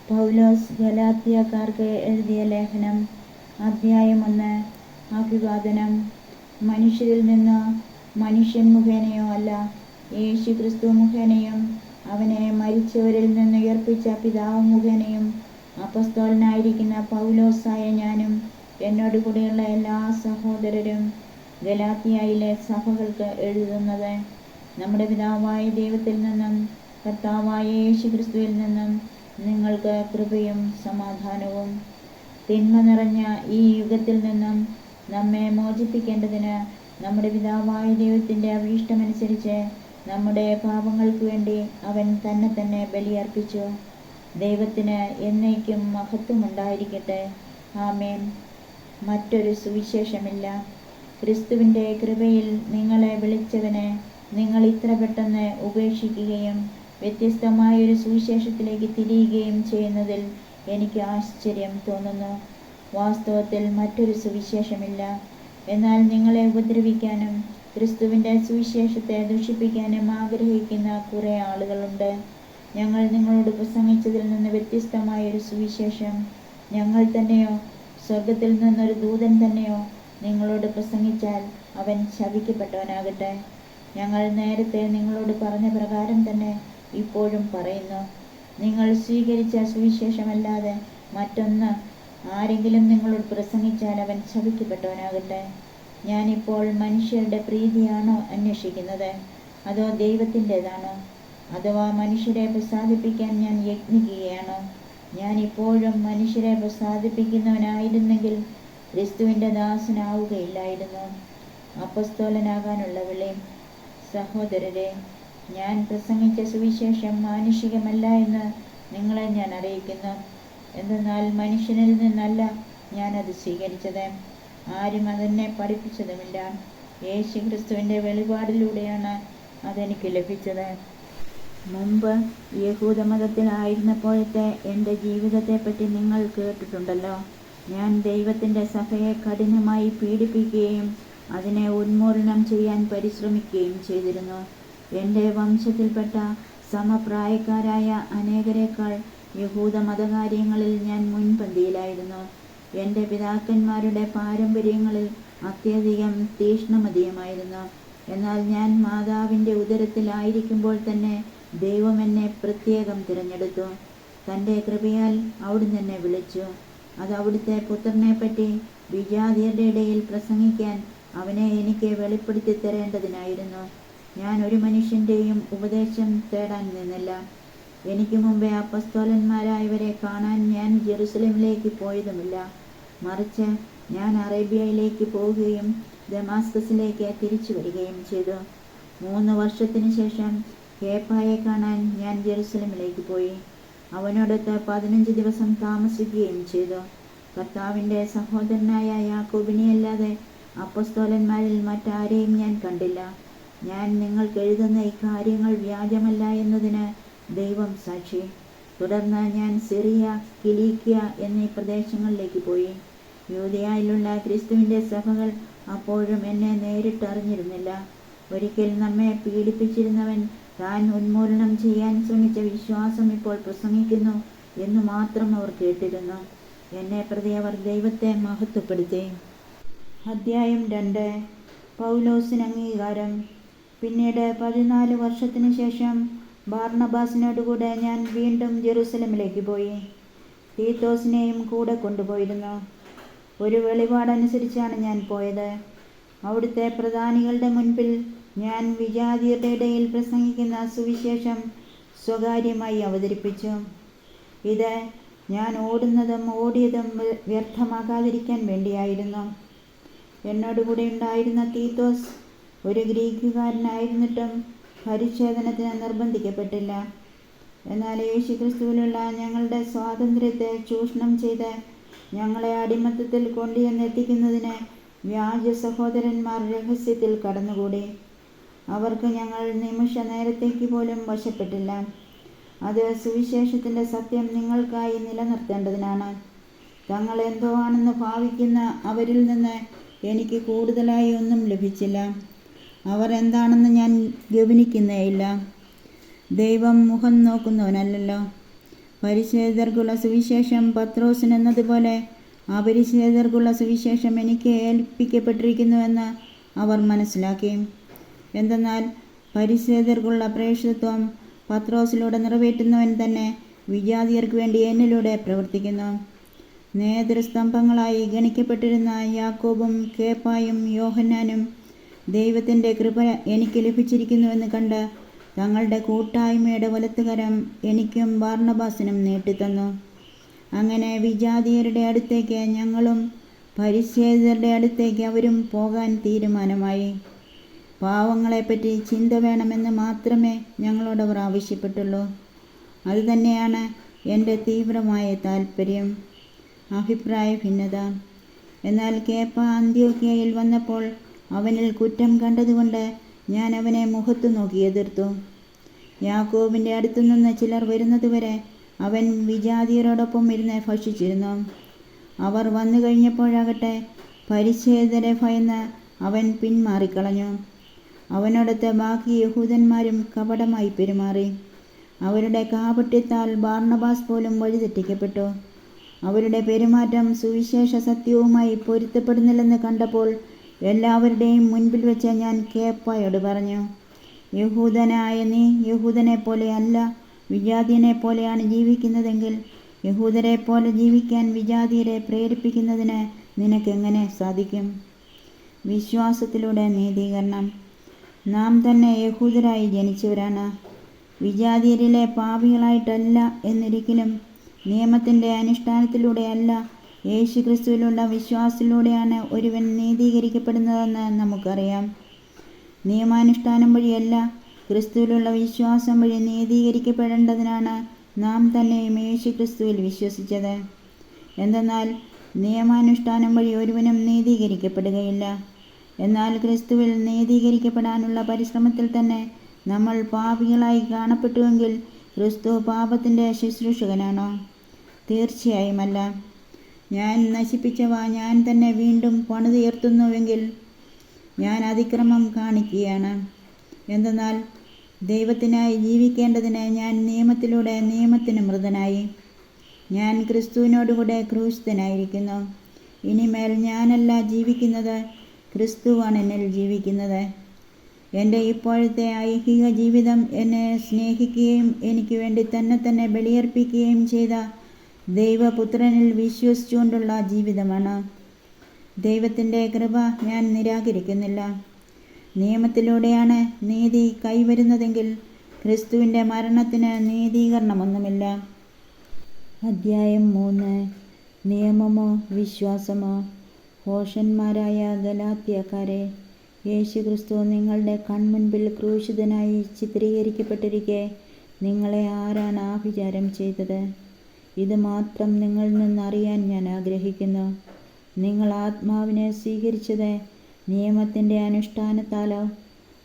പൗലോസ് ഗലാത്യക്കാർക്ക് എഴുതിയ ലേഖനം, അധ്യായം 1. അഭിവാദനം. മനുഷ്യരിൽ നിന്ന്, മനുഷ്യൻ മുഖേനയോ അല്ല, യേശു ക്രിസ്തു മുഖേനയും അവനെ മരിച്ചവരിൽ നിന്ന് ഉയർപ്പിച്ച പിതാവ് മുഖേനയും അപ്പസ്തോലനായിരിക്കുന്ന പൗലോസായ ഞാനും എന്നോട് കൂടെയുള്ള എല്ലാ സഹോദരരും ഗലാത്യയിലെ സഭകൾക്ക് എഴുതുന്നത്, നമ്മുടെ പിതാവായ ദൈവത്തിൽ നിന്നും കർത്താവായ യേശു ക്രിസ്തുവിൽ നിന്നും നിങ്ങൾക്ക് കൃപയും സമാധാനവും. തിന്മ നിറഞ്ഞ ഈ യുഗത്തിൽ നിന്നും നമ്മെ മോചിപ്പിക്കേണ്ടതിന് നമ്മുടെ പിതാവായ ദൈവത്തിൻ്റെ അഭീഷ്ടമനുസരിച്ച് നമ്മുടെ പാപങ്ങൾക്ക് വേണ്ടി അവൻ തന്നെ ബലിയർപ്പിച്ചു. ദൈവത്തിന് എന്നേക്കും മഹത്വമുണ്ടായിരിക്കട്ടെ. ആമേൻ. മറ്റൊരു സുവിശേഷമില്ല. ക്രിസ്തുവിൻ്റെ കൃപയിൽ നിങ്ങളെ വിളിച്ചവനെ നിങ്ങൾ ഇത്ര പെട്ടെന്ന് ഉപേക്ഷിക്കുകയും വ്യത്യസ്തമായൊരു സുവിശേഷത്തിലേക്ക് തിരിയുകയും ചെയ്യുന്നതിൽ എനിക്ക് ആശ്ചര്യം തോന്നുന്നു. വാസ്തവത്തിൽ മറ്റൊരു സുവിശേഷമില്ല. എന്നാൽ നിങ്ങളെ ഉപദ്രവിക്കാനും ക്രിസ്തുവിൻ്റെ സുവിശേഷത്തെ ദുഷിപ്പിക്കാനും ആഗ്രഹിക്കുന്ന കുറേ ആളുകളുണ്ട്. ഞങ്ങൾ നിങ്ങളോട് പ്രസംഗിച്ചതിൽ നിന്ന് വ്യത്യസ്തമായൊരു സുവിശേഷം ഞങ്ങൾ തന്നെയോ സ്വർഗത്തിൽ നിന്നൊരു ദൂതൻ തന്നെയോ നിങ്ങളോട് പ്രസംഗിച്ചാൽ അവൻ ശപിക്കപ്പെട്ടവനാകട്ടെ. ഞങ്ങൾ നേരത്തെ നിങ്ങളോട് പറഞ്ഞ പ്രകാരം തന്നെ ഇപ്പോഴും പറയുന്നു. നിങ്ങൾ സ്വീകരിച്ച സുവിശേഷമല്ലാതെ മറ്റൊന്ന് ആരെങ്കിലും നിങ്ങളോട് പ്രസംഗിച്ചാൽ അവൻ ശപിക്കപ്പെട്ടവനാകട്ടെ. ഞാനിപ്പോൾ മനുഷ്യരുടെ പ്രീതിയാണോ അന്വേഷിക്കുന്നത്, അതോ ദൈവത്തിൻ്റെതാണോ? അഥവാ മനുഷ്യരെ പ്രസാദിപ്പിക്കാൻ ഞാൻ യത്നിക്കുകയാണോ? ഞാൻ ഇപ്പോഴും മനുഷ്യരെ പ്രസാദിപ്പിക്കുന്നവനായിരുന്നെങ്കിൽ ക്രിസ്തുവിൻ്റെ ദാസനാവുകയില്ലായിരുന്നു. അപ്പസ്തോലനാകാനുള്ള വിളി. സഹോദരരെ, ഞാൻ പ്രസംഗിച്ച സുവിശേഷം മാനുഷികമല്ല എന്ന് നിങ്ങളെ ഞാൻ അറിയിക്കുന്നു. എന്തെന്നാൽ മനുഷ്യനിൽ നിന്നല്ല ഞാനത് സ്വീകരിച്ചത്, ആരും അതെന്നെ പഠിപ്പിച്ചതുമില്ല. യേശു ക്രിസ്തുവിൻ്റെ വെളിപാടിലൂടെയാണ് അതെനിക്ക് ലഭിച്ചത്. മുമ്പ് യഹൂദമതത്തിലായിരുന്നപ്പോഴത്തെ എൻ്റെ ജീവിതത്തെപ്പറ്റി നിങ്ങൾ കേട്ടിട്ടുണ്ടല്ലോ. ഞാൻ ദൈവത്തിൻ്റെ സഭയെ കഠിനമായി പീഡിപ്പിക്കുകയും അതിനെ ഉന്മൂലനം ചെയ്യാൻ പരിശ്രമിക്കുകയും ചെയ്തിരുന്നു. എൻ്റെ വംശത്തിൽപ്പെട്ട സമപ്രായക്കാരായ അനേകരെക്കാൾ യഹൂദ മതകാര്യങ്ങളിൽ ഞാൻ മുൻപന്തിയിലായിരുന്നു. എൻ്റെ പിതാക്കന്മാരുടെ പാരമ്പര്യങ്ങളിൽ അത്യധികം തീക്ഷ്ണമതിയുമായിരുന്നു. എന്നാൽ ഞാൻ മാതാവിൻ്റെ ഉദരത്തിലായിരിക്കുമ്പോൾ തന്നെ ദൈവം എന്നെ പ്രത്യേകം തിരഞ്ഞെടുത്തു. തൻ്റെ കൃപയാൽ അവിടുന്ന് എന്നെ വിളിച്ചു. അത് അവിടുത്തെ പുത്രനെപ്പറ്റി വിജാതിയരുടെ ഇടയിൽ പ്രസംഗിക്കാൻ അവനെ എനിക്ക് വെളിപ്പെടുത്തി തരേണ്ടതിനായിരുന്നു. ഞാൻ ഒരു മനുഷ്യൻ്റെയും ഉപദേശം തേടാൻ നിന്നില്ല. എനിക്ക് മുമ്പേ അപ്പസ്തോലന്മാരായവരെ കാണാൻ ഞാൻ ജെറുസലേമിലേക്ക് പോയതുമില്ല. മറിച്ച് ഞാൻ അറേബ്യയിലേക്ക് പോവുകയും ദമാസ്കസിലേക്ക് തിരിച്ചു വരികയും ചെയ്തു. 3 വർഷത്തിന് ശേഷം കേപ്പായെ കാണാൻ ഞാൻ ജെറുസലേമിലേക്ക് പോയി. അവനോടൊത്ത് 15 ദിവസം താമസിക്കുകയും ചെയ്തു. കർത്താവിൻ്റെ സഹോദരനായ യാക്കോബിനെയല്ലാതെ അപ്പസ്തോലന്മാരിൽ മറ്റാരെയും ഞാൻ കണ്ടില്ല. ഞാൻ നിങ്ങൾക്ക് എഴുതുന്ന ഇക്കാര്യങ്ങൾ വ്യാജമല്ല എന്നതിന് ദൈവം സാക്ഷി. തുടർന്ന് ഞാൻ സിറിയ, കിലീക്കിയ എന്നീ പ്രദേശങ്ങളിലേക്ക് പോയി. യൂദയായിലുള്ള ക്രിസ്തുവിൻ്റെ സഭകൾ അപ്പോഴും എന്നെ നേരിട്ടറിഞ്ഞിരുന്നില്ല. ഒരിക്കൽ നമ്മെ പീഡിപ്പിച്ചിരുന്നവൻ താൻ ഉന്മൂലനം ചെയ്യാൻ ശ്രമിച്ച വിശ്വാസം ഇപ്പോൾ പ്രസംഗിക്കുന്നു എന്ന് മാത്രം അവർ കേട്ടിരുന്നു. എന്നെ പ്രതി അവർ ദൈവത്തെ മഹത്വപ്പെടുത്തി. അധ്യായം 2. പൗലോസിന് അംഗീകാരം. പിന്നീട് 14 വർഷത്തിന് ശേഷം ബാർണബാസിനോടുകൂടെ ഞാൻ വീണ്ടും ജെറുസലേമിലേക്ക് പോയി. തീത്തോസിനെയും കൂടെ കൊണ്ടുപോയിരുന്നു. ഒരു വെളിപാടനുസരിച്ചാണ് ഞാൻ പോയത്. അവിടുത്തെ പ്രധാനികളുടെ മുൻപിൽ ഞാൻ വിജാതിയരുടെ ഇടയിൽ പ്രസംഗിക്കുന്ന സുവിശേഷം സ്വകാര്യമായി അവതരിപ്പിച്ചു. ഇത് ഞാൻ ഓടിയതും വ്യർത്ഥമാകാതിരിക്കാൻ വേണ്ടിയായിരുന്നു. എന്നോടുകൂടെ ഉണ്ടായിരുന്ന തീത്തോസ് ഒരു ഗ്രീക്കുകാരനായിരുന്നിട്ടും പരിച്ഛേദനത്തിന് നിർബന്ധിക്കപ്പെട്ടില്ല. എന്നാൽ യേശു ക്രിസ്തുവിലുള്ള ഞങ്ങളുടെ സ്വാതന്ത്ര്യത്തെ ചൂഷണം ചെയ്ത് ഞങ്ങളെ അടിമത്തത്തിൽ കൊണ്ടുവന്നെത്തിക്കുന്നതിന് വ്യാജ സഹോദരന്മാർ രഹസ്യത്തിൽ കടന്നുകൂടി. അവർക്ക് ഞങ്ങൾ നിമിഷ നേരത്തേക്ക് പോലും വശപ്പെട്ടില്ല. അത് സുവിശേഷത്തിൻ്റെ സത്യം നിങ്ങൾക്കായി നിലനിർത്തേണ്ടതിനാണ്. തങ്ങൾ എന്തോ ആണെന്ന് ഭാവിക്കുന്ന അവരിൽ നിന്ന് എനിക്ക് കൂടുതലായി ഒന്നും ലഭിച്ചില്ല. അവർ എന്താണെന്ന് ഞാൻ ഗവനിക്കുന്നേയില്ല. ദൈവം മുഖം നോക്കുന്നവനല്ലല്ലോ. പരിച്ഛേദർക്കുള്ള സുവിശേഷം പത്രോസിനെന്നതുപോലെ അപരിച്ഛേദർക്കുള്ള സുവിശേഷം എനിക്ക് ഏൽപ്പിക്കപ്പെട്ടിരിക്കുന്നുവെന്ന് അവർ മനസ്സിലാക്കി. എന്തെന്നാൽ പരിച്ഛേദർക്കുള്ള പ്രേക്ഷിതത്വം പത്രോസിലൂടെ നിറവേറ്റുന്നവൻ തന്നെ വിജാതിയർക്ക് വേണ്ടി എന്നിലൂടെ പ്രവർത്തിക്കുന്നു. നേതൃസ്തംഭങ്ങളായി ഗണിക്കപ്പെട്ടിരുന്ന യാക്കോബും കേപ്പായും യോഹന്നാനും ദൈവത്തിൻ്റെ കൃപ എനിക്ക് ലഭിച്ചിരിക്കുന്നുവെന്ന് കണ്ട് തങ്ങളുടെ കൂട്ടായ്മയുടെ വലത്തുകരം എനിക്കും ബാർന്നബാസിനും നീട്ടിത്തന്നു. അങ്ങനെ വിജാതിയരുടെ അടുത്തേക്ക് ഞങ്ങളും പരിച്ഛേദരുടെ അടുത്തേക്ക് അവരും പോകാൻ തീരുമാനമായി. പാവങ്ങളെപ്പറ്റി ചിന്ത വേണമെന്ന് മാത്രമേ ഞങ്ങളോട് അവർ ആവശ്യപ്പെട്ടുള്ളൂ. അതുതന്നെയാണ് എൻ്റെ തീവ്രമായ താൽപ്പര്യം. അഭിപ്രായ ഭിന്നത. എന്നാൽ കേപ്പ അന്ത്യോക്യയിൽ വന്നപ്പോൾ അവനിൽ കുറ്റം കണ്ടതുകൊണ്ട് ഞാൻ അവനെ മുഖത്തു നോക്കി എതിർത്തു. യാക്കോബിൻ്റെ അടുത്തുനിന്ന് ചിലർ വരുന്നതുവരെ അവൻ വിജാതിയരോടൊപ്പം ഇരുന്ന് ഭക്ഷിച്ചിരുന്നു. അവർ വന്നു കഴിഞ്ഞപ്പോഴാകട്ടെ പരിച്ഛേദരെ ഭയന്ന് അവൻ പിന്മാറിക്കളഞ്ഞു. അവനോടൊത്ത് ബാക്കി യഹൂദന്മാരും കപടമായി പെരുമാറി. അവരുടെ കാപട്യത്താൽ ബാർന്നബാസ് പോലും വഴിതെറ്റിക്കപ്പെട്ടു. അവരുടെ പെരുമാറ്റം സുവിശേഷ സത്യവുമായി പൊരുത്തപ്പെടുന്നില്ലെന്ന് കണ്ടപ്പോൾ എല്ലാവരുടെയും മുൻപിൽ വെച്ച് ഞാൻ കേപ്പായോട് പറഞ്ഞു, യഹൂദനായ നീ യഹൂദനെ പോലെ അല്ല, വിജാതിയനെ പോലെയാണ് ജീവിക്കുന്നതെങ്കിൽ യഹൂദരെ പോലെ ജീവിക്കാൻ വിജാതിയരെ പ്രേരിപ്പിക്കുന്നതിന് നിനക്കെങ്ങനെ സാധിക്കും? വിശ്വാസത്തിലൂടെ നീതീകരണം. നാം തന്നെ യഹൂദരായി ജനിച്ചവരാണ്, വിജാതിയരിലെ പാപികളായിട്ടല്ല. എന്നിരിക്കലും നിയമത്തിൻ്റെ അനുഷ്ഠാനത്തിലൂടെയല്ല, യേശുക്രിസ്തുവിലുള്ള വിശ്വാസത്തിലൂടെയാണ് ഒരുവൻ നീതീകരിക്കപ്പെടുന്നതെന്ന് നമുക്കറിയാം. നിയമാനുഷ്ഠാനം വഴിയല്ല, ക്രിസ്തുവിലുള്ള വിശ്വാസം വഴി നീതീകരിക്കപ്പെടേണ്ടതിനാണ് നാം തന്നെയും യേശുക്രിസ്തുവിൽ വിശ്വസിച്ചത്. എന്തെന്നാൽ നിയമാനുഷ്ഠാനം വഴി ഒരുവനും നീതീകരിക്കപ്പെടുകയില്ല. എന്നാൽ ക്രിസ്തുവിൽ നീതീകരിക്കപ്പെടാനുള്ള പരിശ്രമത്തിൽ തന്നെ നമ്മൾ പാപികളായി കാണപ്പെട്ടുവെങ്കിൽ ക്രിസ്തു പാപത്തിൻ്റെ ശുശ്രൂഷകനാണോ? തീർച്ചയായുമല്ല. ഞാൻ നശിപ്പിച്ചവ ഞാൻ തന്നെ വീണ്ടും പണിതുയർത്തുന്നുവെങ്കിൽ ഞാൻ അതിക്രമം കാണിക്കുകയാണ്. എന്തെന്നാൽ ദൈവത്തിനായി ജീവിക്കേണ്ടതിന് ഞാൻ നിയമത്തിലൂടെ നിയമത്തിന് മൃതനായി. ഞാൻ ക്രിസ്തുവിനോടുകൂടെ ക്രൂശിതനായിരിക്കുന്നു. ഇനിമേൽ ഞാനല്ല ജീവിക്കുന്നത്, ക്രിസ്തുവാണ് എന്നിൽ ജീവിക്കുന്നത്. എൻ്റെ ഇപ്പോഴത്തെ ഐഹിക ജീവിതം എന്നെ സ്നേഹിക്കുകയും എനിക്ക് വേണ്ടി തന്നെ ബലിയർപ്പിക്കുകയും ചെയ്ത ദൈവപുത്രനിൽ വിശ്വസിച്ചുകൊണ്ടുള്ള ജീവിതമാണ്. ദൈവത്തിൻ്റെ കൃപ ഞാൻ നിരാകരിക്കുന്നില്ല. നിയമത്തിലൂടെയാണ് നീതി കൈവരുന്നതെങ്കിൽ ക്രിസ്തുവിൻ്റെ മരണത്തിന് നീതീകരണമൊന്നുമില്ല. അധ്യായം 3. നിയമമോ വിശ്വാസമോ? ഭോഷന്മാരായ ഗലാത്യക്കാരെ, യേശുക്രിസ്തു നിങ്ങളുടെ കൺമുൻപിൽ ക്രൂശിതനായി ചിത്രീകരിക്കപ്പെട്ടിരിക്കെ നിങ്ങളെ ആരാണ് ആഭിചാരം ചെയ്തത്? ഇത് മാത്രം നിങ്ങളിൽ നിന്നറിയാൻ ഞാൻ ആഗ്രഹിക്കുന്നു. നിങ്ങൾ ആത്മാവിനെ സ്വീകരിച്ചത് നിയമത്തിൻ്റെ അനുഷ്ഠാനത്താലോ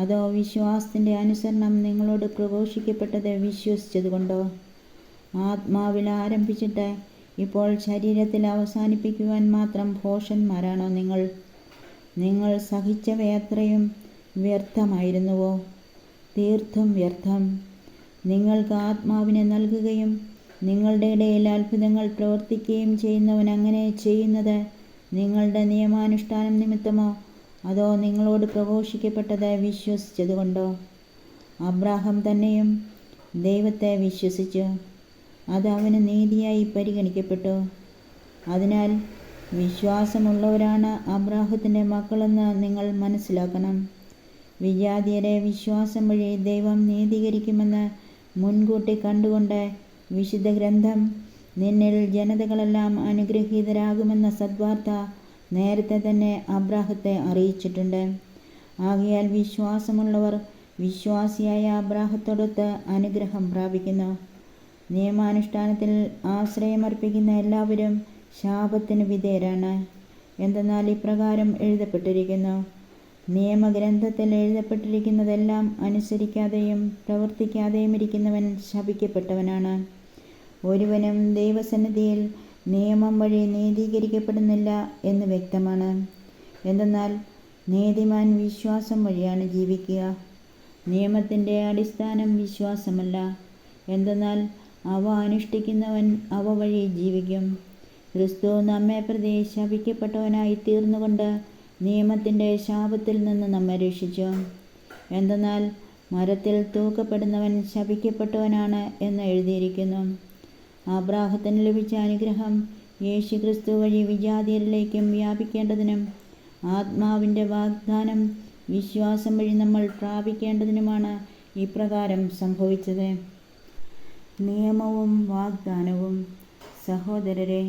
അതോ വിശ്വാസത്തിൻ്റെ അനുസരണം നിങ്ങളോട് പ്രഘോഷിക്കപ്പെട്ടത് വിശ്വസിച്ചതുകൊണ്ടോ? ആത്മാവിൽ ആരംഭിച്ചിട്ട് ഇപ്പോൾ ശരീരത്തിൽ അവസാനിപ്പിക്കുവാൻ മാത്രം ഭോഷന്മാരാണോ നിങ്ങൾ? നിങ്ങൾ സഹിച്ചവയത്രയും വ്യർത്ഥമായിരുന്നുവോ? തീർത്തും വ്യർത്ഥം. നിങ്ങൾക്ക് ആത്മാവിനെ നൽകുകയും നിങ്ങളുടെ ഇടയിൽ അത്ഭുതങ്ങൾ പ്രവർത്തിക്കുകയും ചെയ്യുന്നവൻ അങ്ങനെ ചെയ്യുന്നത് നിങ്ങളുടെ നിയമാനുഷ്ഠാനം നിമിത്തമോ അതോ നിങ്ങളോട് പ്രഘോഷിക്കപ്പെട്ടത് വിശ്വസിച്ചതുകൊണ്ടോ? അബ്രാഹാം തന്നെയും ദൈവത്തെ വിശ്വസിച്ചു, അത് അവന് നീതിയായി പരിഗണിക്കപ്പെട്ടു. അതിനാൽ വിശ്വാസമുള്ളവരാണ് അബ്രാഹത്തിൻ്റെ മക്കളെന്ന് നിങ്ങൾ മനസ്സിലാക്കണം. വിജാതിയരെ വിശ്വാസം വഴി ദൈവം നീതീകരിക്കുമെന്ന് മുൻകൂട്ടി കണ്ടുകൊണ്ട് വിശുദ്ധ ഗ്രന്ഥം നിന്നിൽ ജനതകളെല്ലാം അനുഗ്രഹീതരാകുമെന്ന സദ്വാർത്ത നേരത്തെ തന്നെ അബ്രാഹത്തെ അറിയിച്ചിട്ടുണ്ട്. ആകയാൽ വിശ്വാസമുള്ളവർ വിശ്വാസിയായ അബ്രാഹത്തോടൊത്ത് അനുഗ്രഹം പ്രാപിക്കുന്നു. നിയമാനുഷ്ഠാനത്തിൽ ആശ്രയമർപ്പിക്കുന്ന എല്ലാവരും ശാപത്തിന് വിധേയരാണ്. എന്തെന്നാൽ ഇപ്രകാരം എഴുതപ്പെട്ടിരിക്കുന്നു, നിയമഗ്രന്ഥത്തിൽ എഴുതപ്പെട്ടിരിക്കുന്നതെല്ലാം അനുസരിക്കാതെയും പ്രവർത്തിക്കാതെയും ഇരിക്കുന്നവൻ ശപിക്കപ്പെട്ടവനാണ്. ഒരുവനും ദൈവസന്നിധിയിൽ നിയമം വഴി നീതീകരിക്കപ്പെടുന്നില്ല എന്ന് വ്യക്തമാണ്. എന്തെന്നാൽ നീതിമാൻ വിശ്വാസം വഴിയാണ് ജീവിക്കുക. നിയമത്തിൻ്റെ അടിസ്ഥാനം വിശ്വാസമല്ല. എന്തെന്നാൽ അവ അനുഷ്ഠിക്കുന്നവൻ അവ വഴി ജീവിക്കും. ക്രിസ്തു നമ്മെ പ്രതി ശപിക്കപ്പെട്ടവനായി തീർന്നുകൊണ്ട് നിയമത്തിൻ്റെ ശാപത്തിൽ നിന്ന് നമ്മെ രക്ഷിച്ചു. എന്തെന്നാൽ മരത്തിൽ തൂക്കപ്പെടുന്നവൻ ശപിക്കപ്പെട്ടവനാണ് എന്ന് എഴുതിയിരിക്കുന്നു. അബ്രാഹത്തിന് ലഭിച്ച അനുഗ്രഹം യേശു ക്രിസ്തു വഴി വിജാതിയരിലേക്കും വ്യാപിക്കേണ്ടതിനും ആത്മാവിൻ്റെ വാഗ്ദാനം വിശ്വാസം വഴി നമ്മൾ പ്രാപിക്കേണ്ടതിനുമാണ് ഇപ്രകാരം സംഭവിച്ചത്. നിയമവും വാഗ്ദാനവും. സഹോദരരെ,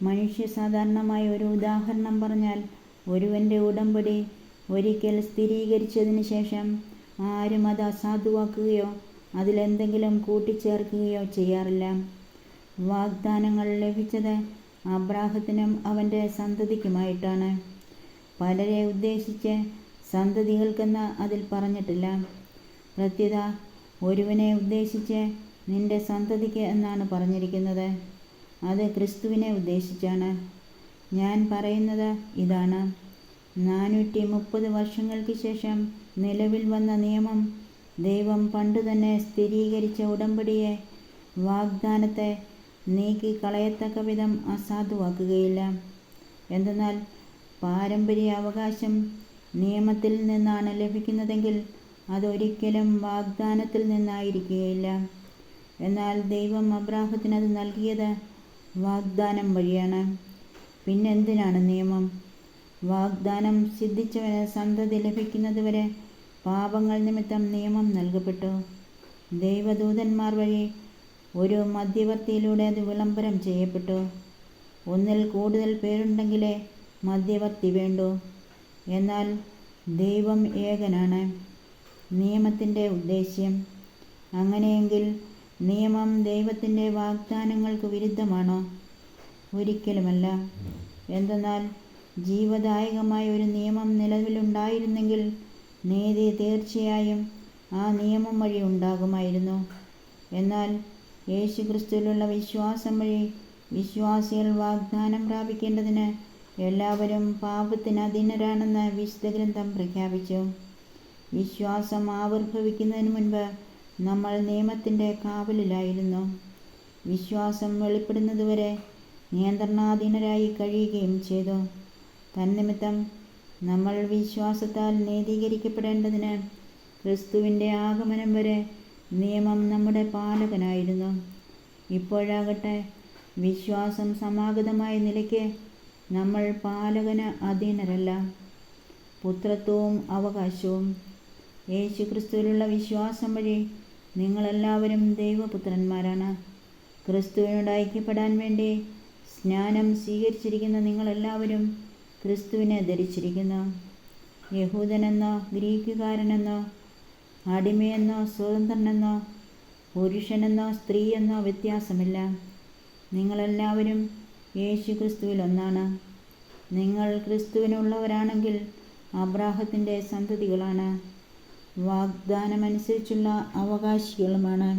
മനുഷ്യ സാധാരണമായ ഒരു ഉദാഹരണം പറഞ്ഞാൽ, ഒരുവൻ്റെ ഉടമ്പടി ഒരിക്കൽ സ്ഥിരീകരിച്ചതിന് ശേഷം ആരും അത് അസാധുവാക്കുകയോ അതിലെന്തെങ്കിലും കൂട്ടിച്ചേർക്കുകയോ ചെയ്യാറില്ല. വാഗ്ദാനങ്ങൾ ലഭിച്ചത് അബ്രാഹത്തിനും അവൻ്റെ സന്തതിക്കുമായിട്ടാണ്. പലരെ ഉദ്ദേശിച്ച് സന്തതികൾക്കെന്ന് അതിൽ പറഞ്ഞിട്ടില്ല. പ്രത്യുത ഒരുവനെ ഉദ്ദേശിച്ച് നിന്റെ സന്തതിക്ക് എന്നാണ് പറഞ്ഞിരിക്കുന്നത്. അത് ക്രിസ്തുവിനെ ഉദ്ദേശിച്ചാണ്. ഞാൻ പറയുന്നത് ഇതാണ്: 430 വർഷങ്ങൾക്ക് ശേഷം നിലവിൽ വന്ന നിയമം ദൈവം പണ്ടുതന്നെ സ്ഥിരീകരിച്ച ഉടമ്പടിയെ, വാഗ്ദാനത്തെ നീക്കിക്കളയത്തക്ക വിധം അസാധുവാക്കുകയില്ല. എന്തെന്നാൽ പാരമ്പര്യ അവകാശം നിയമത്തിൽ നിന്നാണ് ലഭിക്കുന്നതെങ്കിൽ അതൊരിക്കലും വാഗ്ദാനത്തിൽ നിന്നായിരിക്കുകയില്ല. എന്നാൽ ദൈവം അബ്രാഹത്തിനത് നൽകിയത് വാഗ്ദാനം വഴിയാണ്. പിന്നെന്തിനാണ് നിയമം? വാഗ്ദാനം സിദ്ധിച്ചവന് സന്തതി ലഭിക്കുന്നതുവരെ പാപങ്ങൾ നിമിത്തം നിയമം നൽകപ്പെട്ടു. ദൈവദൂതന്മാർ വഴി ഒരു മധ്യവർത്തിയിലൂടെ അത് വിളംബരം ചെയ്യപ്പെട്ടു. ഒന്നിൽ കൂടുതൽ പേരുണ്ടെങ്കിലേ മധ്യവർത്തി വേണ്ടൂ. എന്നാൽ ദൈവം ഏകനാണ്. നിയമത്തിൻ്റെ ഉദ്ദേശ്യം. അങ്ങനെയെങ്കിൽ നിയമം ദൈവത്തിൻ്റെ വാഗ്ദാനങ്ങൾക്ക് വിരുദ്ധമാണോ? ഒരിക്കലുമല്ല. എന്തെന്നാൽ ജീവദായകമായ ഒരു നിയമം നിലവിലുണ്ടായിരുന്നെങ്കിൽ നീതി തീർച്ചയായും ആ നിയമം വഴി ഉണ്ടാകുമായിരുന്നു. എന്നാൽ യേശു ക്രിസ്തുവിലുള്ള വിശ്വാസം വഴി വിശ്വാസികൾ വാഗ്ദാനം പ്രാപിക്കേണ്ടതിന് എല്ലാവരും പാപത്തിന് അധീനരാണെന്ന് വിശുദ്ധ ഗ്രന്ഥം പ്രഖ്യാപിച്ചു. വിശ്വാസം ആവിർഭവിക്കുന്നതിന് മുൻപ് നമ്മൾ നിയമത്തിൻ്റെ കാവലിലായിരുന്നു. വിശ്വാസം വെളിപ്പെടുന്നതുവരെ നിയന്ത്രണാധീനരായി കഴിയുകയും ചെയ്തു. തന്നിമിത്തം നമ്മൾ വിശ്വാസത്താൽ നീതീകരിക്കപ്പെടേണ്ടതിന് ക്രിസ്തുവിൻ്റെ ആഗമനം വരെ നിയമം നമ്മുടെ പാലകനായിരുന്നു. ഇപ്പോഴാകട്ടെ വിശ്വാസം സമാഗതമായ നിലയ്ക്ക് നമ്മൾ പാലകന് അധീനരല്ല. പുത്രത്വവും അവകാശവും. യേശു ക്രിസ്തുവിലുള്ള വിശ്വാസം വഴി നിങ്ങളെല്ലാവരും ദൈവപുത്രന്മാരാണ്. ക്രിസ്തുവിനോട് ഐക്യപ്പെടാൻ വേണ്ടി സ്നാനം സ്വീകരിച്ചിരിക്കുന്ന നിങ്ങളെല്ലാവരും ക്രിസ്തുവിനെ ധരിച്ചിരിക്കുന്നു. യഹൂദനെന്നോ ഗ്രീക്കുകാരനെന്നോ അടിമയെന്നോ സ്വതന്ത്രനെന്നോ പുരുഷനെന്നോ സ്ത്രീയെന്നോ വ്യത്യാസമില്ല. നിങ്ങളെല്ലാവരും യേശു ക്രിസ്തുവിൽ ഒന്നാണ്. നിങ്ങൾ ക്രിസ്തുവിനുള്ളവരാണെങ്കിൽ അബ്രാഹത്തിൻ്റെ സന്തതികളാണ്, വാഗ്ദാനമനുസരിച്ചുള്ള അവകാശികളുമാണ്.